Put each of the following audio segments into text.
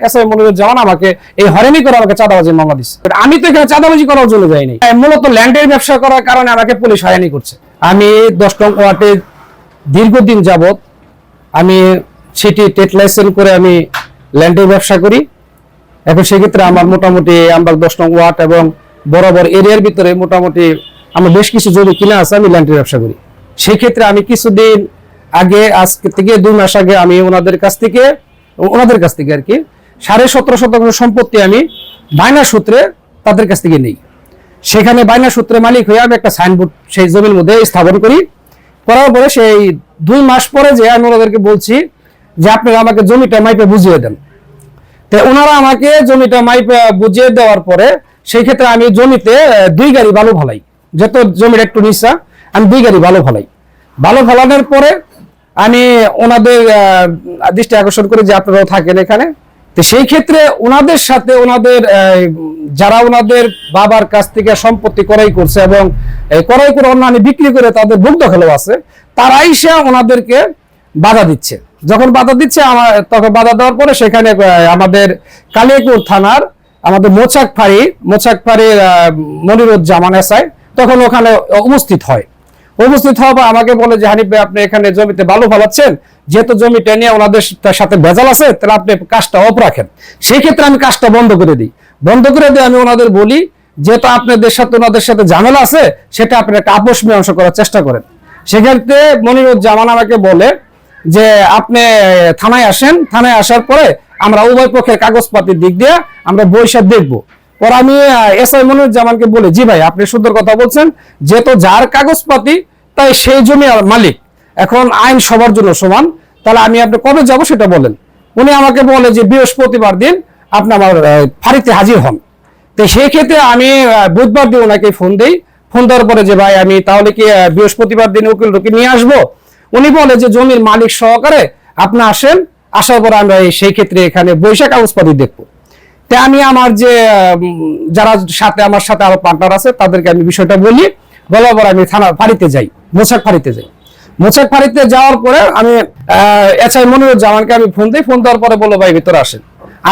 SI Moniruzzaman আমাকে এই হয়রানি করে আমাকে চাঁদাবাজির মামলা দিচ্ছে। আমি তো এখানে চাঁদাবাজি করার জন্য যাইনি, মূলত ল্যান্ডের ব্যবসা করার কারণে আমাকে পুলিশ হয়রানি করছে। আমি 10 নং ওয়ার্ডে দীর্ঘদিন যাবত আমি সিটি টেট লাইসেন্স করে আমি ল্যান্ডের ব্যবসা করি। এখন সেক্ষেত্রে আমার মোটামুটি আমরা 10 নং ওয়ার্ড এবং বরাবর এরিয়ার ভিতরে মোটামুটি আমার বেশ কিছু জমি কিনা আছে, আমি ল্যান্ডের ব্যবসা করি। সেই ক্ষেত্রে আমি কিছুদিন আগে, আজকে থেকে 2 মাস আগে আমি ওনাদের কাছ থেকে আর কি 17.5 শতাংশ সম্পত্তি আমি বায়না সূত্রে তাদের কাছ থেকে নেই। সেখানে বায়না সূত্রে মালিক হয়ে আমি একটা সাইনবোর্ড সেই জমির মধ্যে স্থাপন করি। করার পরে সেই 2 মাস পরে যে আমি ওনাদেরকে বলছি যে আপনারা আমাকে জমিটা মাইপে বুঝিয়ে দেন। তো ওনারা আমাকে জমিটা মাইপে বুঝিয়ে দেওয়ার পরে সেই ক্ষেত্রে আমি জমিতে 2 গাড়ি বালু ফেলাই, যত জমির একটু নিচা আমি 2 গাড়ি বালু ফেলাই। বালু ফেলানোর পরে আমি ওনাদের দৃষ্টি আকর্ষণ করি যে আপনারাও থাকেন এখানে। তো সেই ক্ষেত্রে ওনাদের সাথে যারা ওনাদের বাবার কাছ থেকে সম্পত্তি ক্রয় করছে এবং ক্রয় করে অন্যান্য বিক্রি করে তাদের ভোগ দখলও আছে, তারাই সে ওনাদেরকে বাধা দিচ্ছে। যখন বাধা দিচ্ছে তখন বাধা দেওয়ার পরে সেখানে আমাদের কালিয়াকৈর থানার আমাদের মোচাকফাড়ির মনিরুজ্জামান এসআই তখন ওখানে উপস্থিত হওয়ার পর আমাকে বলে যে হানিফ ভাই, আপনি এখানে জমিতে বালু ফালাচ্ছেন, যেহেতু জমিটা নিয়ে ওনাদের সাথে ভেজাল আছে, তাহলে আপনি কাজটা অফ রাখেন। সেই ক্ষেত্রে আমি কাজটা বন্ধ করে দিই। আমি ওনাদের বলি, যেহেতু আপনাদের সাথে ওনাদের সাথে ঝামেলা আছে, সেটা আপনি একটা আপোষ মীমাংসা করার চেষ্টা করেন। সেক্ষেত্রে মনিরুজ্জামান আমাকে বলে যে আপনি থানায় আসেন, থানায় আসার পরে আমরা উভয় পক্ষের কাগজপাতির দিক দিয়ে আমরা বৈশাখ দেখবো। পরে আমি এসআই মনিরুজ্জামানকে বলে, জি ভাই, আপনি সুন্দর কথা বলছেন, যেহেতু যার কাগজপাতি তাই সেই জমি মালিক, এখন আইন সবার জন্য সমান, তাহলে আমি আপনি কবে যাব সেটা বলেন। উনি আমাকে বলে যে বৃহস্পতিবার দিন আপনি আমার ফাঁড়িতে হাজির হন। তো সেই ক্ষেত্রে আমি বুধবার দিন ওনাকে ফোন দেই। ফোন দেওয়ার পরে যে ভাই, আমি তাহলে কি বৃহস্পতিবার দিন উকিল নিয়ে আসবো? উনি বলে যে জমির মালিক সহকারে আপনি আসেন, আসার পরে আমরা সেই ক্ষেত্রে এখানে বৈশাখ কাগজপাতি দেখবো। তাই আমি আমার যে যারা আমার সাথে আরো পার্টনার আছে তাদেরকে আমি বিষয়টা বলি। বলার পর আমি থানার ফাঁড়িতে যাই, মোচাক ফাঁড়িতে যাওয়ার পরে আমি এসআই মনিরুজ্জামানকে আমি ফোন দিই। ফোন দেওয়ার পরে বললো ভাই ভিতরে আসেন।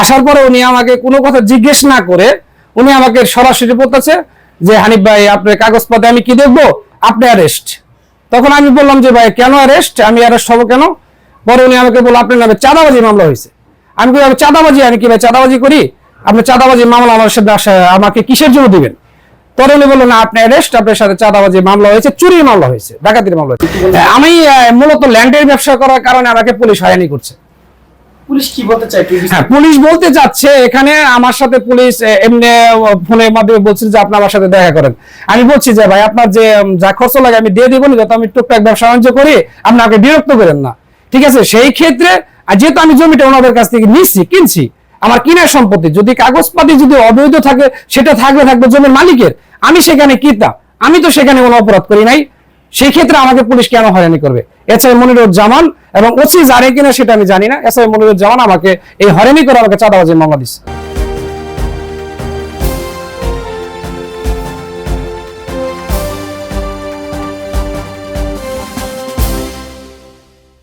আসার পরে উনি আমাকে কোনো কথা জিজ্ঞেস না করে উনি আমাকে সরাসরি বলতেছে যে হানিফ ভাই, আপনার কাগজপত্রে আমি কি দেখবো? আপনি অ্যারেস্ট। তখন আমি বললাম যে ভাই, কেন অ্যারেস্ট? আমি অ্যারেস্ট হবো কেন? পরে উনি আমাকে বললো আপনার নামে চাঁদাবাজি মামলা হয়েছে। আমি বলি, চাঁদাবাজি? আমি কি ভাই চাঁদাবাজি করি? আপনি চাঁদাবাজি মামলা আমার সাথে আমাকে কিসের জন্য দিবেন? পরে উনি বললেন না, আপনি অ্যারেস্ট, আপনার সাথে চাঁদাবাজি মামলা হয়েছে, চুরির মামলা হয়েছে, ডাকাতির মামলা হয়েছে। আমি মূলত ল্যান্ডের ব্যবসা করার কারণে আমাকে পুলিশ হয়রানি করছে। পুলিশ কি বলতে চায়? হ্যাঁ, পুলিশ বলতে চাচ্ছে, এখানে আমার সাথে পুলিশ এমনি ফোনের মাধ্যমে বলছে যে আপনি আমার সাথে দেখা করেন। আমি বলছি যে ভাই, আপনার যে যা খরচ লাগে আমি দিয়ে দিব, যত আমি টুকটাক ব্যবসা বাণিজ্য করি, আপনাকে বিরক্ত করেন না, ঠিক আছে? সেই ক্ষেত্রে যেহেতু আমি জমিটা ওনাদের কাছ থেকে কিনছি, আমার কিনার সম্পত্তি, যদি কাগজপাতি যদি অবৈধ থাকে, সেটা থাকবে জমির মালিকের। আমি সেখানে কিতা, আমি তো সেখানে কোনো অপরাধ করি নাই। সেই ক্ষেত্রে আমাকে পুলিশ কেন হয়রানি করবে? এসআই মনিরুজ্জামান এবং ওসি জানে কিনা সেটা আমি জানি না। এসআই মনিরুজ্জামান আমাকে এই হয়রানি করে আমাকে চাঁদাবাজির মামলা দিচ্ছে।